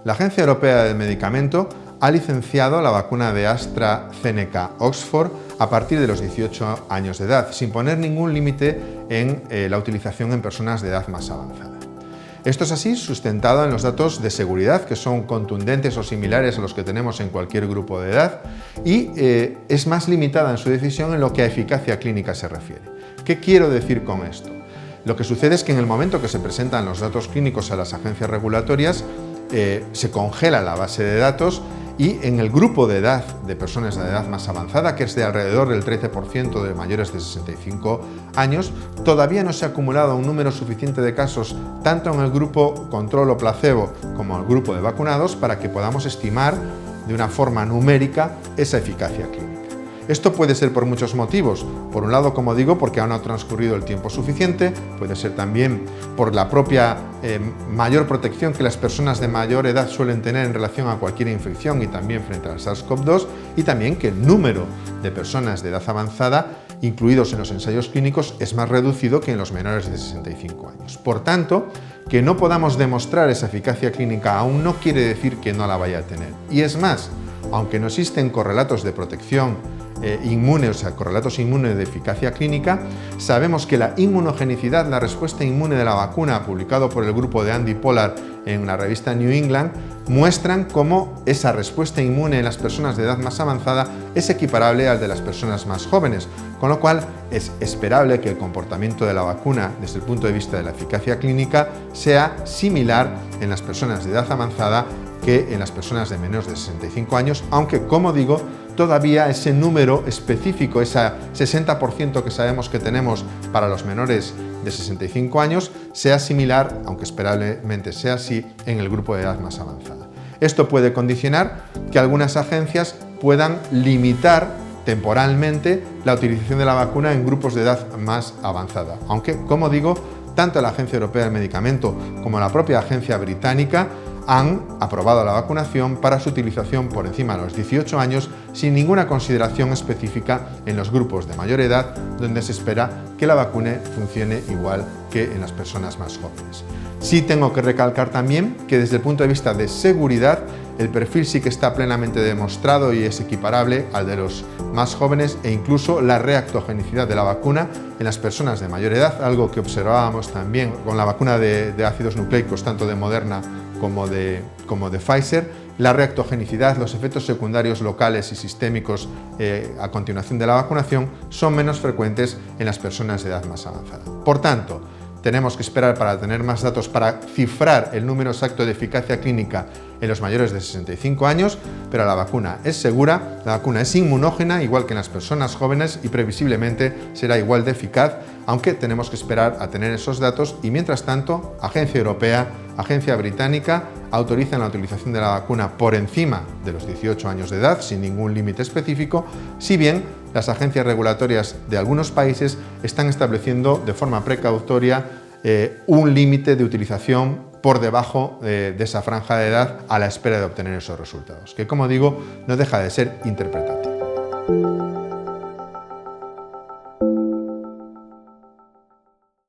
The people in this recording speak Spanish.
La Agencia Europea del Medicamento ha licenciado la vacuna de AstraZeneca Oxford a partir de los 18 años de edad, sin poner ningún límite en la utilización en personas de edad más avanzada. Esto es así sustentado en los datos de seguridad, que son contundentes o similares a los que tenemos en cualquier grupo de edad, y es más limitada en su decisión en lo que a eficacia clínica se refiere. ¿Qué quiero decir con esto? Lo que sucede es que en el momento que se presentan los datos clínicos a las agencias regulatorias, se congela la base de datos y en el grupo de edad de personas de edad más avanzada, que es de alrededor del 13% de mayores de 65 años, todavía no se ha acumulado un número suficiente de casos tanto en el grupo control o placebo como en el grupo de vacunados para que podamos estimar de una forma numérica esa eficacia clínica. Esto puede ser por muchos motivos. Por un lado, como digo, porque aún no ha transcurrido el tiempo suficiente, puede ser también por la propia mayor protección que las personas de mayor edad suelen tener en relación a cualquier infección y también frente al SARS-CoV-2, y también que el número de personas de edad avanzada incluidos en los ensayos clínicos es más reducido que en los menores de 65 años. Por tanto, que no podamos demostrar esa eficacia clínica aún no quiere decir que no la vaya a tener. Y es más, aunque no existen correlatos de protección inmune, o sea, correlatos inmunes de eficacia clínica, sabemos que la inmunogenicidad, la respuesta inmune de la vacuna, publicado por el grupo de Andy Pollard en la revista New England, muestran cómo esa respuesta inmune en las personas de edad más avanzada es equiparable al de las personas más jóvenes, con lo cual es esperable que el comportamiento de la vacuna desde el punto de vista de la eficacia clínica sea similar en las personas de edad avanzada que en las personas de menos de 65 años, aunque, como digo, todavía ese número específico, ese 60% que sabemos que tenemos para los menores de 65 años, sea similar, aunque esperablemente sea así, en el grupo de edad más avanzada. Esto puede condicionar que algunas agencias puedan limitar temporalmente la utilización de la vacuna en grupos de edad más avanzada, aunque, como digo, tanto la Agencia Europea del Medicamento como la propia agencia británica han aprobado la vacunación para su utilización por encima de los 18 años sin ninguna consideración específica en los grupos de mayor edad, donde se espera que la vacuna funcione igual que en las personas más jóvenes. Sí tengo que recalcar también que desde el punto de vista de seguridad, el perfil sí que está plenamente demostrado y es equiparable al de los más jóvenes, e incluso la reactogenicidad de la vacuna en las personas de mayor edad, algo que observábamos también con la vacuna de ácidos nucleicos, tanto de Moderna como de Pfizer. La reactogenicidad, los efectos secundarios locales y sistémicos a continuación de la vacunación son menos frecuentes en las personas de edad más avanzada. Por tanto, tenemos que esperar para tener más datos para cifrar el número exacto de eficacia clínica en los mayores de 65 años, pero la vacuna es segura, la vacuna es inmunógena, igual que en las personas jóvenes, y previsiblemente será igual de eficaz, aunque tenemos que esperar a tener esos datos y, mientras tanto, Agencia Europea, Agencia Británica autorizan la utilización de la vacuna por encima de los 18 años de edad, sin ningún límite específico, si bien las agencias regulatorias de algunos países están estableciendo de forma precautoria un límite de utilización por debajo de esa franja de edad a la espera de obtener esos resultados, que, como digo, no deja de ser interpretativo.